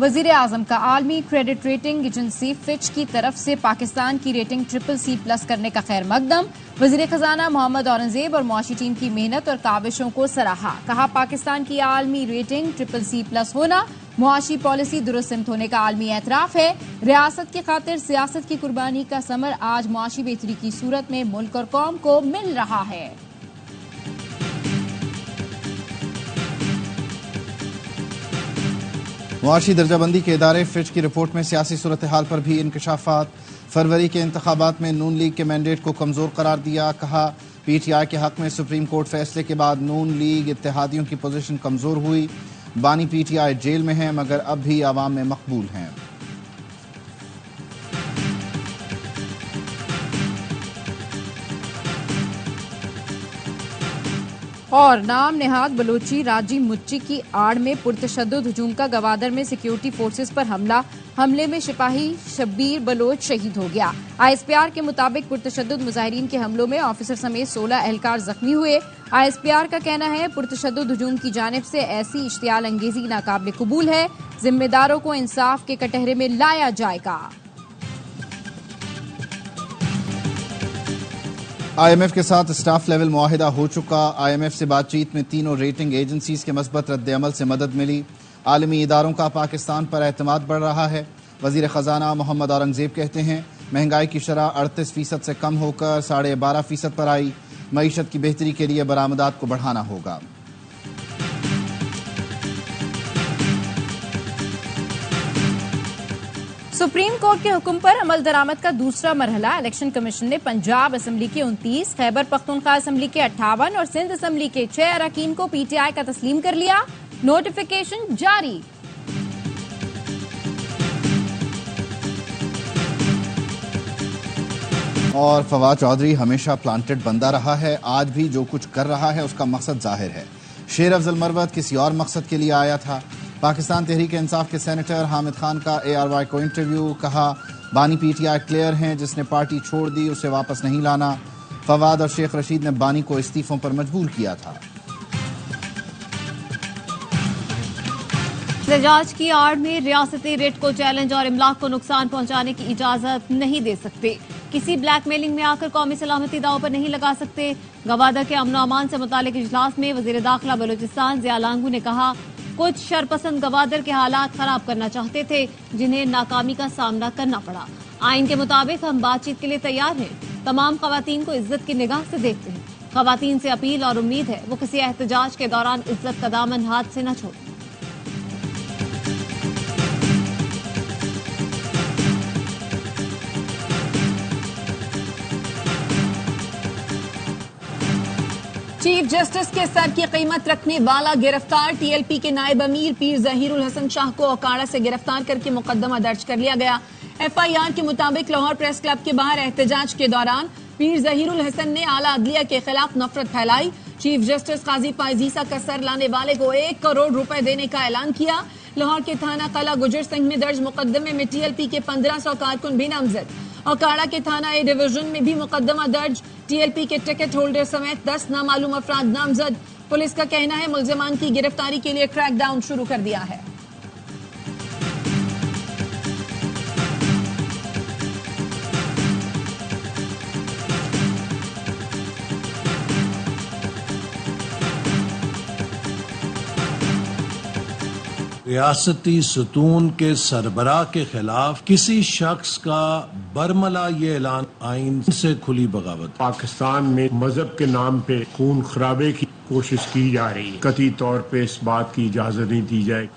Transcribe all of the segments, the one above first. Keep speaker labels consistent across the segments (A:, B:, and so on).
A: वजीर आजम का आलमी क्रेडिट रेटिंग एजेंसी फिच की तरफ से पाकिस्तान की रेटिंग CCC+ करने का खैर मकदम। वजीर खजाना मोहम्मद औरंगजेब और मुआशी टीम की मेहनत और काविशों को सराहा। कहा, पाकिस्तान की आलमी रेटिंग CCC+ होना मुआशी पॉलिसी दुरुस्त सिमत होने का आलमी एतराफ है। रियासत की खातिर सियासत की कुर्बानी का समर आज मुआशी बेहतरी की सूरत में मुल्क और कौम को मिल रहा है।
B: मुआशी दर्जाबंदी के इदारे फिच की रिपोर्ट में सियासी सूरत हाल पर भी इंकशाफात। फरवरी के इंतखाबात में नून लीग के मैंडेट को कमजोर करार दिया। कहा, PTI के हक में सुप्रीम कोर्ट फैसले के बाद नून लीग इत्तेहादियों की पोजीशन कमजोर हुई। बानी PTI जेल में हैं मगर अब भी आवाम में मकबूल हैं।
A: और नाम नेहाद बलोची राजी मुच्ची की आड़ में पुरतशद्दुद हुजूम का गवादर में सिक्योरिटी फोर्सेस पर हमले में सिपाही शब्बीर बलोच शहीद हो गया। ISPR के मुताबिक पुरतशद्दुद मुजाहिरीन के हमलों में ऑफिसर समेत 16 एहलकार जख्मी हुए। ISPR का कहना है, पुरतशद्दुद हुजूम की जानिब से ऐसी इश्तियाल अंगेजी नाकाबिल कबूल है। जिम्मेदारों को इंसाफ के कटहरे में लाया जाएगा।
B: IMF के साथ स्टाफ लेवल मुआहिदा हो चुका। IMF से बातचीत में तीनों रेटिंग एजेंसीज के मस्बत रद्द-ए-अमल से मदद मिली। आलमी इदारों का पाकिस्तान पर एतमाद बढ़ रहा है। वजीर खजाना मोहम्मद औरंगजेब कहते हैं, महंगाई की शरह 38% से कम होकर 12.5% पर आई। मईशत की बेहतरी के लिए बरामदात को बढ़ाना होगा।
A: सुप्रीम कोर्ट के हुक्म पर अमल दरामद का दूसरा मरहला। इलेक्शन कमीशन ने पंजाब असम्बली के 29, खैबर पख्तूनख्वा असम्बली के 58 और सिंध असम्बली के 6 अरकान को PTI का तस्लीम कर लिया। नोटिफिकेशन जारी।
B: और फवाद चौधरी हमेशा प्लांटेड बंदा रहा है। आज भी जो कुछ कर रहा है उसका मकसद जाहिर है। शेर अफजल मरवत किसी और मकसद के लिए आया था। पाकिस्तान तहरीक इंसाफ के सेनेटर हामिद खान का ARY को इंटरव्यू। कहा, बानी PTI क्लियर हैं, जिसने पार्टी छोड़ दी उसे वापस नहीं लाना। फवाद और शेख रशीद ने बानी को इस्तीफों पर मजबूर किया था।
C: एहतजाज की आड़ में रियासती रेट को चैलेंज और इमलाक को नुकसान पहुंचाने की इजाजत नहीं दे सकते। किसी ब्लैकमेलिंग में आकर कौमी सलामती दाव पर नहीं लगा सकते। गवादर के अमन अमान से मुतालिक इजलास में वजीर दाखिला बलूचिस्तान जिया लांगू ने कहा, कुछ शरपसंद गवादर के हालात खराब करना चाहते थे जिन्हें नाकामी का सामना करना पड़ा। आइन के मुताबिक हम बातचीत के लिए तैयार हैं। तमाम खवातीन को इज्जत की निगाह से देखते हैं। खवातीन से अपील और उम्मीद है वो किसी एहतजाज के दौरान इज्जत का दामन हाथ से न छोड़ें।
D: चीफ जस्टिस के सर की कीमत रखने वाला गिरफ्तार। TLP के नायब अमीर पीर जहीरुल हसन शाह को अकाड़ा से गिरफ्तार करके मुकदमा दर्ज कर लिया गया। FIR के मुताबिक लाहौर प्रेस क्लब के बाहर एहतजाज के दौरान पीर जहीरुल हसन ने आला अदलिया के खिलाफ नफरत फैलाई। चीफ जस्टिस काजी पायजीसा का सर लाने वाले को 1 करोड़ रुपए देने का ऐलान किया। लाहौर के थाना कला गुजर सिंह में दर्ज मुकदमे में TLP के 1500 कारकुन भी नामजद। अकाड़ा के थाना A डिवीजन में भी मुकदमा दर्ज। TLP के टिकट होल्डर समेत 10 नामालूम अफराद नामजद। पुलिस का कहना है मुल्जिमान की गिरफ्तारी के लिए क्रैकडाउन शुरू कर दिया है।
E: रियासती सतून के सरबराह के खिलाफ किसी शख्स का बरमला ये ऐलान आइन से खुली बगावत।
F: पाकिस्तान में मजहब के नाम पे खून खराबे की कोशिश की जा रही है। कतई तौर पे इस बात की इजाजत नहीं दी जाए।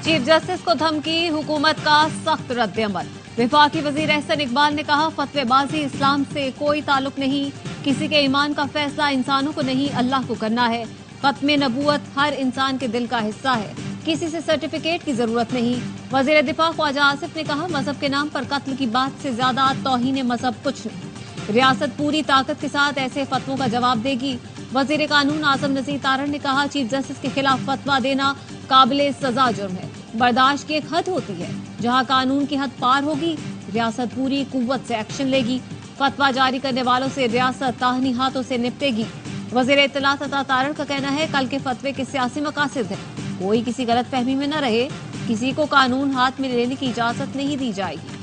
C: चीफ जस्टिस को धमकी, हुकूमत का सख्त रद्द-ए-अमल। वफाकी वजीर एहसन इकबाल ने कहा, फतवेबाजी इस्लाम से कोई ताल्लुक नहीं। किसी के ईमान का फैसला इंसानों को नहीं अल्लाह को करना है। खत्म नबूवत हर इंसान के दिल का हिस्सा है। किसी से सर्टिफिकेट की जरूरत नहीं। वजीर दिफा ख्वाजा आसिफ ने कहा, मजहब के नाम पर कत्ल की बात से ज्यादा तौहीन मजहब कुछ नहीं। रियासत पूरी ताकत के साथ ऐसे फतवों का जवाब देगी। वजीर कानून आजम नजीर तारण ने कहा, चीफ जस्टिस के खिलाफ फतवा देना काबिले सजा जुर्म है। बर्दाश्त की एक हद होती है, जहाँ कानून की हद पार होगी रियासत पूरी कुव्वत से एक्शन लेगी। फतवा जारी करने वालों से रियासत ताहनी हाथों से निपटेगी। वजीर इत्तलात अता तारण का कहना है, कल के फतवे के सियासी मकासद है। कोई किसी गलत फहमी में न रहे। किसी को कानून हाथ में लेने की इजाजत नहीं दी जाएगी।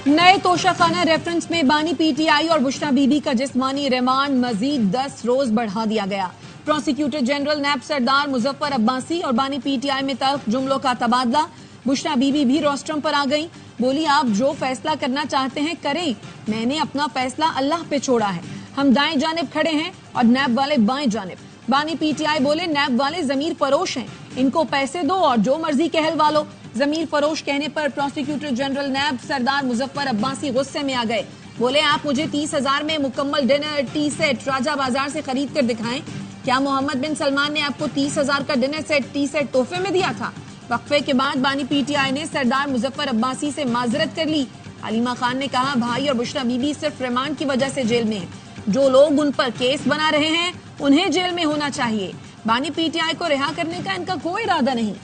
D: नए तोशाखाना रेफरेंस में बानी पीटीआई और बुशरा बीबी का जिस्मानी रिमांड मजीद 10 रोज बढ़ा दिया गया। प्रोसिक्यूटर जनरल नैब सरदार मुजफ्फर अब्बासी और बानी पीटीआई में तल्ख जुमलों का तबादला। बुशरा बीबी भी रोस्ट्रम पर आ गई, बोली आप जो फैसला करना चाहते हैं करें, मैंने अपना फैसला अल्लाह पे छोड़ा है। हम दाएं जानिब खड़े हैं और नैब वाले बाएं जानिब। बानी पीटीआई बोले नैब वाले जमीर फरोश हैं, इनको पैसे दो और जो मर्जी कहलवा लो। जमीर फरोश कहने पर प्रोसिक्यूटर जनरल नैब सरदार मुजफ्फर अब्बासी गुस्से में आ गए, बोले आप मुझे 30,000 में मुकम्मल डिनर टी सेट राजा बाजार से खरीद कर दिखाएं। क्या मोहम्मद बिन सलमान ने आपको 30,000 का डिनर सेट टी सेट तोहफे में दिया था? वक्फे के बाद बानी पीटीआई ने सरदार मुजफ्फर अब्बासी से माजरत कर ली। अलीमा खान ने कहा भाई और बुशरा बीबी सिर्फ रिमांड की वजह से जेल में हैं, जो लोग उन पर केस बना रहे हैं उन्हें जेल में होना चाहिए। बानी पीटीआई को रिहा करने का इनका कोई इरादा नहीं।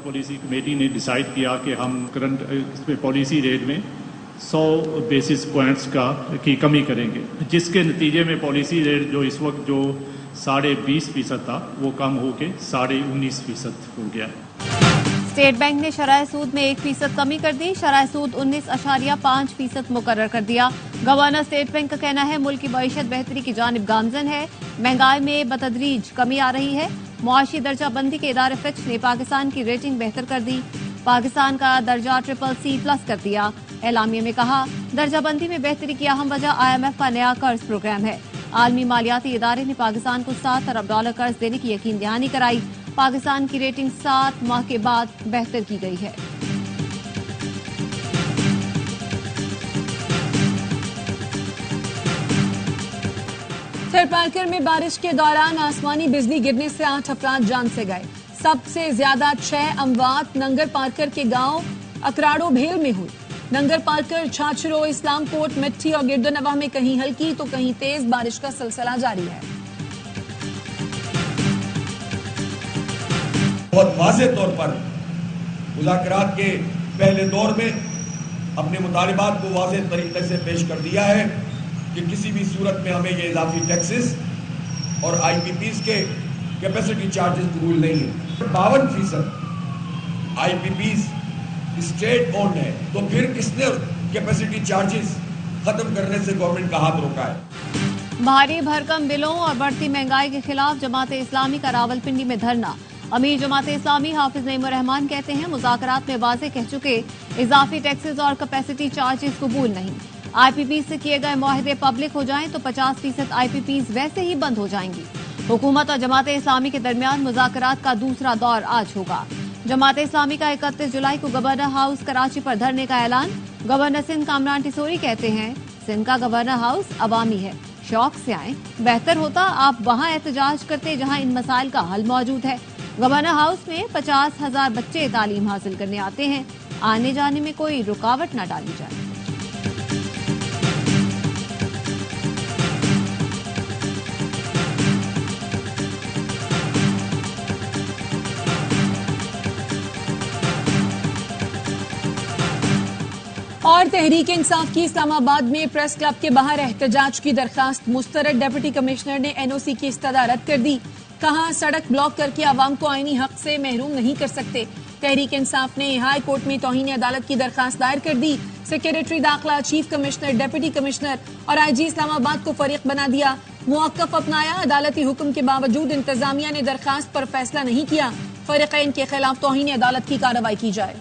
G: पॉलिसी कमेटी ने डिसाइड किया कि हम करंट इसमें पॉलिसी रेट में 100 बेसिस पॉइंट्स की कमी करेंगे, जिसके नतीजे में पॉलिसी रेट जो इस वक्त जो 20.5% था वो कम होकर 19.5% हो गया।
C: स्टेट बैंक ने शरह सूद में 1% कमी कर दी, शरह सूद 19.5% मुकर्रर कर दिया। गवर्नर स्टेट बैंक का कहना है मुल्क की मईशत बेहतरी की जानिब गामजन है, महंगाई में बतदरीज कमी आ रही है। मुआशी दर्जा बंदी के इदारे फिच ने पाकिस्तान की रेटिंग बेहतर कर दी, पाकिस्तान का दर्जा CCC+ कर दिया। एलामिया में कहा दर्जा बंदी में बेहतरी की अहम वजह IMF का नया कर्ज प्रोग्राम है। आलमी मालियाती इदारे ने पाकिस्तान को $7 अरब कर्ज देने की यकीन दहानी कराई। पाकिस्तान की रेटिंग 7 माह के बाद बेहतर की गई है।
D: थरपारकर में बारिश के दौरान आसमानी बिजली गिरने से 8 अफराद जान से गए। सबसे ज्यादा 6 अमवात नंगर पारकर के गांव अकराड़ो भेल में हुई। नंगर पारकर, छाछरो, इस्लामकोट, मिट्टी और गिरदोनवा में कहीं हल्की तो कहीं तेज बारिश का सिलसिला जारी है।
H: बहुत वाज़े तौर पर मुज़ाकरात के पहले दौर में अपने मुतालिबात को वाज़े तरीके से पेश कर दिया है कि किसी भी सूरत में हमें ये इजाफी टैक्सेस और IPPs के कैपेसिटी चार्जेस कबूल नहीं है। 52% IPPs स्टेट ओन्ड है, तो फिर किसने कैपेसिटी चार्जेस खत्म करने से गवर्नमेंट का हाथ रोका है?
C: भारी भरकम बिलों और बढ़ती महंगाई के खिलाफ जमाते इस्लामी का रावलपिंडी में धरना। अमीर जमाते इस्लामी हाफिज नईमुर रहमान कहते हैं मुज़ाकरात में वाज़े कह चुके इजाफी टैक्सेस और कैपेसिटी चार्जेस कबूल नहीं। IPPs से किए गए मुआहदे पब्लिक हो जाएं तो 50% IPPs वैसे ही बंद हो जाएंगी। हुकूमत और जमाते इस्लामी के दरमियान मुज़ाकरात का दूसरा दौर आज होगा। जमाते इस्लामी का 31 जुलाई को गवर्नर हाउस कराची पर धरने का ऐलान। गवर्नर सिंध कामरान टिसोरी कहते हैं सिंध का गवर्नर हाउस अवामी है, शौक से आए, बेहतर होता आप वहां एहतजाज करते जहां इन मसाइल का हल मौजूद है। गवर्नर हाउस में 50,000 बच्चे तालीम हासिल करने आते हैं, आने जाने में कोई रुकावट न डाली जाए।
D: और तहरीक इंसाफ की इस्लामाबाद में प्रेस क्लब के बाहर एहतजाज की दरखास्त मुस्तरद डिप्टी कमिश्नर ने NOC की इस्तदा रद्द कर दी। कहा सड़क ब्लॉक करके आवाम को आईनी हक से महरूम नहीं कर सकते। तहरीक इंसाफ ने हाई कोर्ट में तौहीन अदालत की दरखास्त दायर कर दी। सेक्रेटरी दाखिला, चीफ कमिश्नर, डिप्टी कमिश्नर और IG इस्लामाबाद को फरीक बना दिया। मुवक्कफ अपनाया। अदालती हुक्म के बावजूद इंतजामिया ने दरखास्त पर फैसला नहीं किया। फरीकैन के खिलाफ तौहीन अदालत की कार्रवाई की जाए।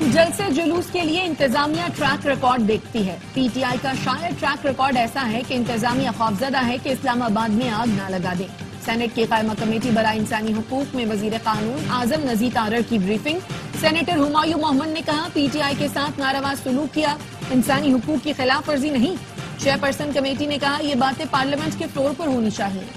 D: जलसे जुलूस के लिए इंतजामिया ट्रैक रिकॉर्ड देखती है। PTI का शायद ट्रैक रिकॉर्ड ऐसा है कि इंतजामिया खौफजदा है कि इस्लामाबाद में आग न लगा दे। सेनेट की कायमा कमेटी बराए इंसानी हुकूक में वजीर कानून आजम नज़ीर तारर की ब्रीफिंग। सेनेटर हुमायूं मोहम्मद ने कहा PTI के साथ नारावा सलूक किया, इंसानी हुकूक की खिलाफ वर्जी नहीं। चेयरपर्सन कमेटी ने कहा ये बातें पार्लियामेंट के फ्लोर पर होनी चाहिए।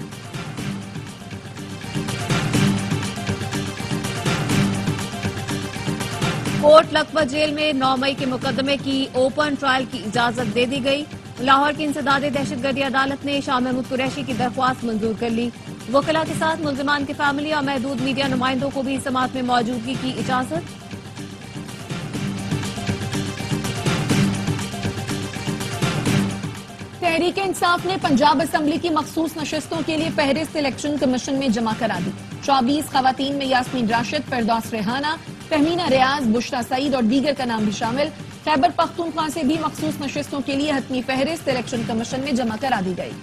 C: कोर्ट लखपत जेल में 9 मई के मुकदमे की ओपन ट्रायल की इजाजत दे दी गई। लाहौर की इंसदादी दहशतगर्दी अदालत ने शाह महमूद कुरैशी की दरख्वास्त मंजूर कर ली। वकीला के साथ मुल्जिमान की फैमिली और महदूद मीडिया नुमाइंदों को भी समाअत में मौजूदगी की इजाजत।
D: तहरीक इंसाफ ने पंजाब असेंबली की मखसूस नशस्तों के लिए फहरिस्त इलेक्शन कमीशन में जमा करा दी। 24 खवातीन में यास्मीन राशिद, फिरदौस रेहाना, तहमीना रियाज, बुशरा सईद और दीगर का नाम भी शामिल। खैबर पख्तूनख्वा से भी मखसूस नशस्तों के लिए हतमी फहरिस्त इलेक्शन कमीशन में जमा करा दी गई।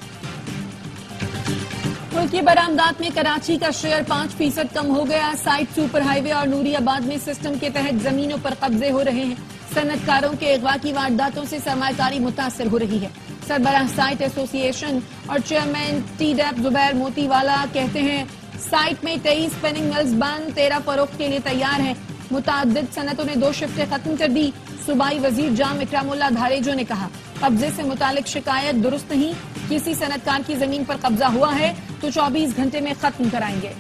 D: मुल्क की बरामदात में कराची का शेयर 5% कम हो गया। साइट सुपर हाईवे और नूरियाबाद में सिस्टम के तहत जमीनों पर कब्जे हो रहे हैं। सनतकारों के अगवा की वारदातों से सरमायाकारी मुतासर हो रही है। सरबराह साइट एसोसिएशन और चेयरमैन टीडैप जुबैर मोतीवाला कहते हैं साइट में 23 स्पिनिंग मिल्स बंद, 13 फरोख्त के लिए तैयार हैं। मुताद्दिद सनतों ने 2 शिफ्टें खत्म कर दी। सूबाई वजीर जाम इकरामुल्लाह धारेजो ने कहा कब्जे से मुतालिक शिकायत दुरुस्त नहीं, किसी सनतकार की जमीन पर कब्जा हुआ है तो 24 घंटे में खत्म कराएंगे।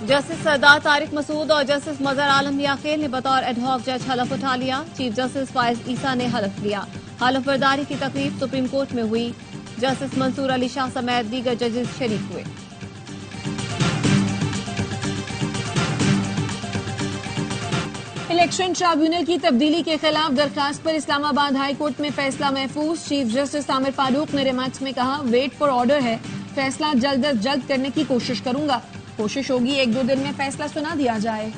C: जस्टिस सरदार तारिक मसूद और जस्टिस मजहर आलम याखेल ने बतौर एडहॉक जज हलफ उठा लिया। चीफ जस्टिस फाइज ईसा ने हलफ लिया। हलफ बर्दारी की तकरीब सुप्रीम कोर्ट में हुई। जस्टिस मंसूर अली शाह समेत दीगर जजेस शरीक हुए।
D: इलेक्शन ट्रिब्यूनल की तब्दीली के खिलाफ दरखास्त पर इस्लामाबाद हाई कोर्ट में फैसला महफूज। चीफ जस्टिस आमिर फारूक ने रिमार्क्स में कहा वेट फॉर ऑर्डर है, फैसला जल्द अज जल्द करने की कोशिश करूंगा। कोशिश होगी 1-2 दिन में फैसला सुना दिया जाए।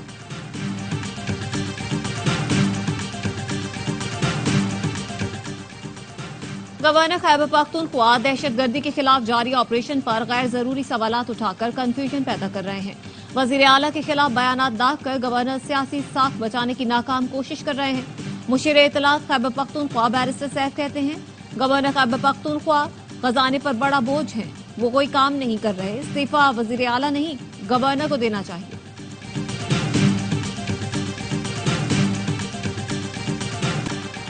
C: गवर्नर खैबर पख्तूनख्वा दहशतगर्दी के खिलाफ जारी ऑपरेशन पर गैर जरूरी सवालात उठाकर कंफ्यूजन पैदा कर रहे हैं। वजीर आला के खिलाफ बयानात दाग कर गवर्नर सियासी साख बचाने की नाकाम कोशिश कर रहे हैं। मुशीर इत्तलात खैबर पख्तूनख्वा बैरिस्टर सैफ कहते हैं गवर्नर खैबर पख्तूनख्वा खजाने पर बड़ा बोझ है, वो कोई काम नहीं कर रहे। इस्तीफा वजीर आला नहीं गवर्नर को देना चाहिए।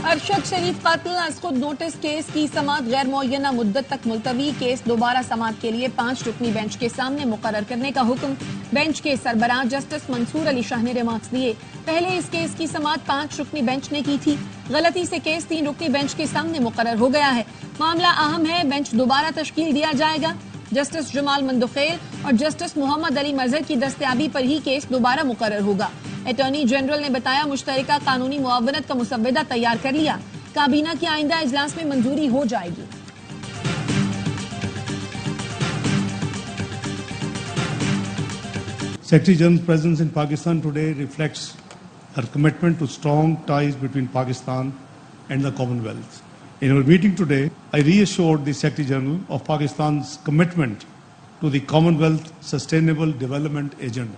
D: अरशद शरीफ कातिल असखुद नोटिस केस की समाअत गैर मुअय्यना मुद्दत तक मुलतवी। केस दोबारा समाअत के लिए 5 रुकनी बेंच के सामने मुकर्रर करने का हुक्म। बेंच के सरबराह जस्टिस मंसूर अली शाह ने रिमार्क्स दिए पहले इस केस की समाअत 5 रुकनी बेंच ने की थी। गलती से केस 3 रुकनी बेंच के सामने मुकर्रर हो गया है। मामला अहम है, बेंच दोबारा तश्कील दिया जाएगा। जस्टिस जमाल मंदुखेल और जस्टिस मोहम्मद अली मजहर की दस्तयाबी पर ही केस दोबारा मुकर्रर होगा। अटॉर्नी जनरल ने बताया मुश्तरका कानूनी मुआवनत का मुसव्वदा तैयार कर लिया, काबीना की आइंदा इजलास में मंजूरी हो जाएगी।
I: Secretary General's presence in Pakistan today reflects her commitment to strong ties between Pakistan and the Commonwealth. In our meeting today, I reassured the Secretary General of Pakistan's commitment to the Commonwealth Sustainable Development Agenda.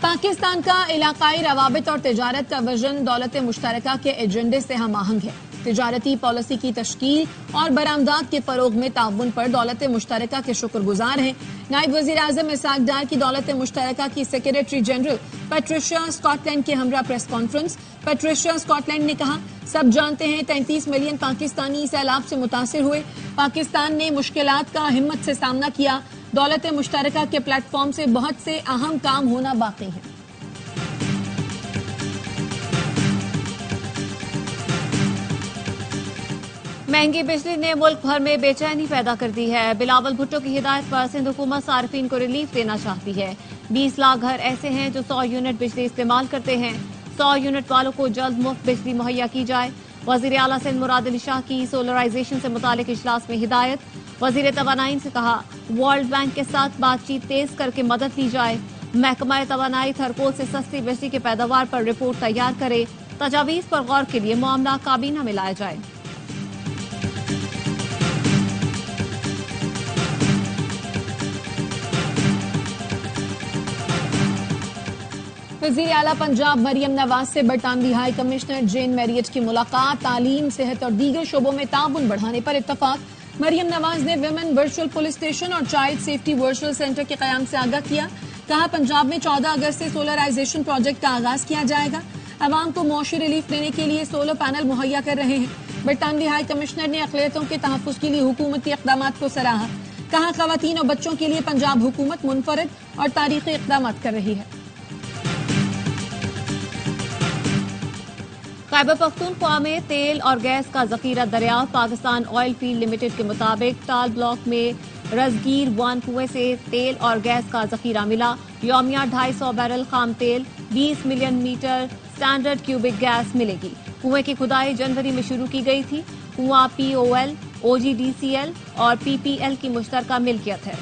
D: Pakistan का इलाकाई रवाबित और तिजारत का vision दौलत मुश्तरका के एजेंडे से हम आहंग है। तिजारती पॉलिसी की तश्कील और बरामदात के फरोग में ताउन पर दौलत मुश्तरका के शुक्रगुजार हैं। नायब वजीर आजम इसाक डार की दौलत मुश्तरका की सेक्रेटरी जनरल पैट्रिशिया स्कॉटलैंड के हमरा प्रेस कॉन्फ्रेंस। पैट्रिशिया स्कॉटलैंड ने कहा सब जानते हैं 33 मिलियन पाकिस्तानी सैलाब से मुतासिर हुए। पाकिस्तान ने मुश्किलात का हिम्मत से सामना किया। दौलत मुश्तरका के प्लेटफॉर्म से बहुत से अहम काम होना बाकी है।
C: महंगी बिजली ने मुल्क भर में बेचैनी पैदा कर दी है। बिलावल भुट्टो की हिदायत पर सिंध हुकूमत सार्फिन को रिलीफ देना चाहती है। 20 लाख घर ऐसे हैं जो 100 यूनिट बिजली इस्तेमाल करते हैं। 100 यूनिट वालों को जल्द मुफ्त बिजली मुहैया की जाए। वजीर आला सिंध मुराद अली शाह की सोलराइजेशन से मुतालिक इजलास में हिदायत। वजीर तवानाई से कहा वर्ल्ड बैंक के साथ बातचीत तेज करके मदद ली जाए। महकमा तवानाई थरकोल से सस्ती बिजली की पैदावार पर रिपोर्ट तैयार करे। तजावीज पर गौर के लिए मामला काबीना में लाया जाए।
D: वज़ीर आला पंजाब मरियम नवाज से बरतानवी हाई कमिश्नर जेन मैरियट की मुलाकात। तालीम, सेहत और दीगर शोबों में ताउन बढ़ाने पर इत्तफाक। मरियम नवाज ने विमेन वर्चुअल पुलिस स्टेशन और चाइल्ड सेफ्टी वर्चुअल सेंटर के कयाम से आगाह किया। कहा पंजाब में 14 अगस्त से सोलराइजेशन प्रोजेक्ट का आगाज किया जाएगा। अवाम को मौशी रिलीफ देने के लिए सोलर पैनल मुहैया कर रहे हैं। बरतानवी हाई कमिश्नर ने अक़लियतों के तहफ़्फ़ुज़ के लिए हुकूमती इक़दाम को सराहा। कहा ख़वातीन और बच्चों के लिए पंजाब हुकूमत मुनफरद और तारीख़ी इक़दाम कर रही है।
C: खैबर पख्तूनख्वा में तेल और गैस का जखीरा दरियाफ्त। पाकिस्तान ऑयल फील्ड लिमिटेड के मुताबिक टाल ब्लॉक में रजगीर 1 कुएं से तेल और गैस का जखीरा मिला। यौमिया 250 बैरल खाम तेल, 20 million metre standard cubic gas मिलेगी। कुएं की खुदाई जनवरी में शुरू की गई थी। कुआं POL, OGDCL और PPL की मुश्तरका मिल्कियत है।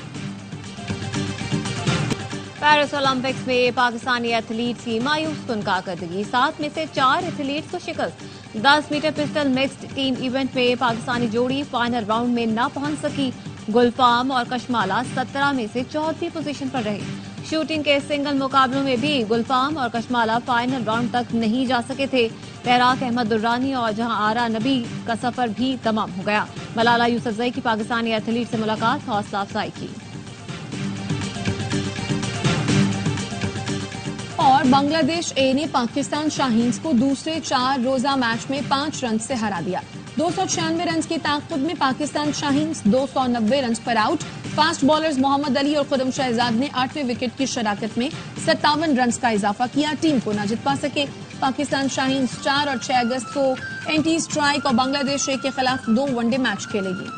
C: पेरिस ओलंपिक्स में पाकिस्तानी एथलीट्स की मायूस कुन कारकर्दगी, 7 में से 4 एथलीट्स को शिकस्त। 10 metre pistol mixed team event में पाकिस्तानी जोड़ी फाइनल राउंड में न पहुंच सकी। गुलफाम और कशमाला 17 में से 4थी पोजीशन पर रहे। शूटिंग के सिंगल मुकाबलों में भी गुलफाम और कशमाला फाइनल राउंड तक नहीं जा सके थे। तहराक अहमद दुर्रानी और जहां आरा नबी का सफर भी तमाम हो गया। मलाला यूसुफजई की पाकिस्तानी एथलीट से मुलाकात, हौसला अफजाई की।
D: और बांग्लादेश ए ने पाकिस्तान शाहीन्स को दूसरे 4 रोजा मैच में 5 रन से हरा दिया। 296 रन की ताकत में पाकिस्तान शाहीन्स 290 रन पर out. Fast bowlers Mohammad Ali और खुदम शहजाद ने 8वें विकेट की शराकत में 57 रन का इजाफा किया। टीम को न जित पा सके। पाकिस्तान शाहीन्स 4 और 6 अगस्त को एंटी स्ट्राइक और बांग्लादेश ए के खिलाफ 2 वनडे मैच खेलेगी।